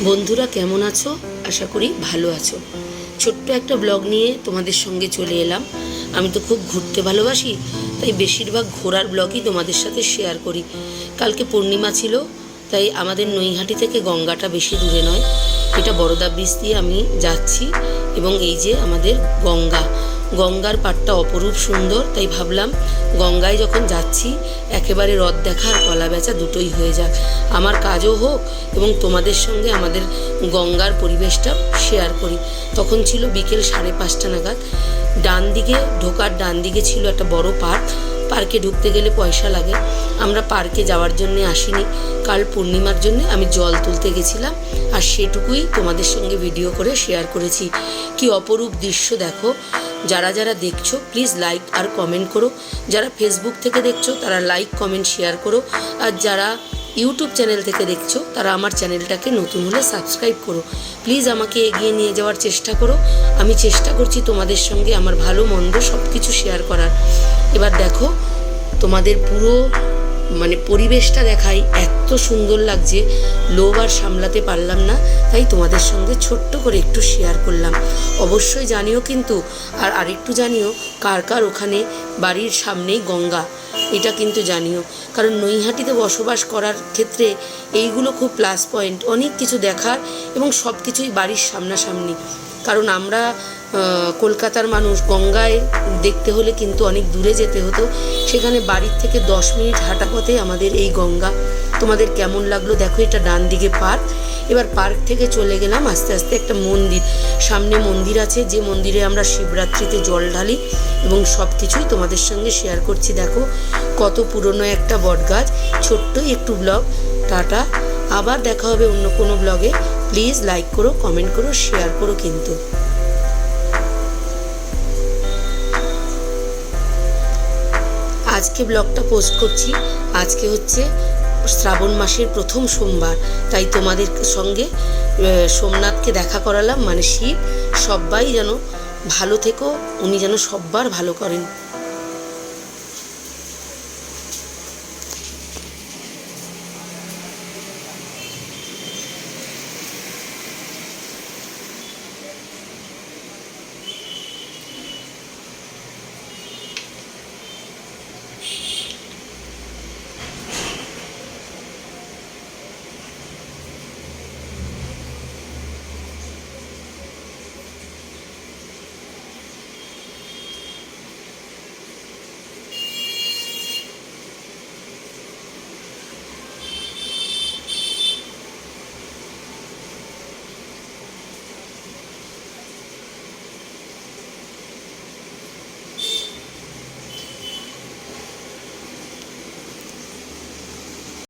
বন্ধুরা কেমন আছো? আশা করি ভালো আছো। ছোট্ট একটা ব্লগ নিয়ে তোমাদের সঙ্গে চলে এলাম। আমি তো খুব ঘুরতে ভালোবাসি, তাই বেশিরভাগ ঘোরার ব্লগই তোমাদের সাথে শেয়ার করি। কালকে পূর্ণিমা ছিল, তাই আমাদের নৈহাটি থেকে গঙ্গাটা বেশি দূরে নয়। এটা বড়দা ব্রিজ দিয়ে আমি যাচ্ছি এবং এই যে আমাদের গঙ্গার পাড়টা অপরূপ সুন্দর, তাই ভাবলাম গঙ্গায় যখন যাচ্ছি একেবারে হ্রদ দেখা আর কলা বেচা দুটোই হয়ে যাক, আমার কাজও হোক এবং তোমাদের সঙ্গে আমাদের গঙ্গার পরিবেশটা শেয়ার করি। তখন ছিল বিকেল 5:30 নাগাদ। ঢোকার ডান দিকে ছিল একটা বড় পার্কে ঢুকতে গেলে পয়সা লাগে। আমরা পার্কে যাওয়ার জন্যে আসিনি, কাল পূর্ণিমার জন্য আমি জল তুলতে গেছিলাম, আর সেটুকুই তোমাদের সঙ্গে ভিডিও করে শেয়ার করেছি। কি অপরূপ দৃশ্য দেখো। যারা যারা দেখছো প্লিজ লাইক আর কমেন্ট করো। যারা ফেসবুক থেকে দেখছো তারা লাইক কমেন্ট শেয়ার করো, আর যারা ইউটিউব চ্যানেল থেকে দেখছো তারা আমার চ্যানেলটাকে নতুন হলে সাবস্ক্রাইব করো। প্লিজ আমাকে এগিয়ে নিয়ে যাওয়ার চেষ্টা করো। আমি চেষ্টা করছি তোমাদের সঙ্গে আমার ভালো মন্দ সব কিছু শেয়ার করার। এবার দেখো তোমাদের পুরো পরিবেশটা দেখাই, এত সুন্দর লাগছে, লোভ আর সামলাতে পারলাম না, তাই তোমাদের সঙ্গে ছোট্ট করে একটু শেয়ার করলাম। অবশ্যই জানিও কিন্তু, আর আরেকটু জানিও কার কার ওখানে বাড়ির সামনেই গঙ্গা, এটা কিন্তু জানিও। কারণ নৈহাটিতে বসবাস করার ক্ষেত্রে এইগুলো খুব প্লাস পয়েন্ট, অনেক কিছু দেখার এবং সব কিছুই বাড়ির সামনাসামনি। কারণ আমরা কলকাতার মানুষ, গঙ্গায় দেখতে হলে কিন্তু অনেক দূরে যেতে হতো, সেখানে বাড়ির থেকে 10 মিনিট হাঁটা পথে আমাদের এই গঙ্গা। তোমাদের কেমন লাগলো দেখো। এটা ডান দিকে পার্ক। এবার পার্ক থেকে চলে গেলাম আস্তে আস্তে একটা মন্দির, সামনে মন্দির আছে, যে মন্দিরে আমরা শিবরাত্রিতে জল ঢালি এবং সব কিছুই তোমাদের সঙ্গে শেয়ার করছি। দেখো কত পুরনো একটা বটগাছ। ছোট্টই একটু ব্লগ। টাটা, আবার দেখা হবে অন্য কোনো ব্লগে। প্লিজ লাইক করো, কমেন্ট করো, শেয়ার করো কিন্তু। আজকে ব্লগটা পোস্ট করছি, আজকে হচ্ছে শ্রাবণ মাসের প্রথম সোমবার, তাই তোমাদের সঙ্গে সোমনাথকে দেখা করালাম, শিব। সবাই যেন ভালো থেকো, উনি যেন সব্বার ভালো করেন।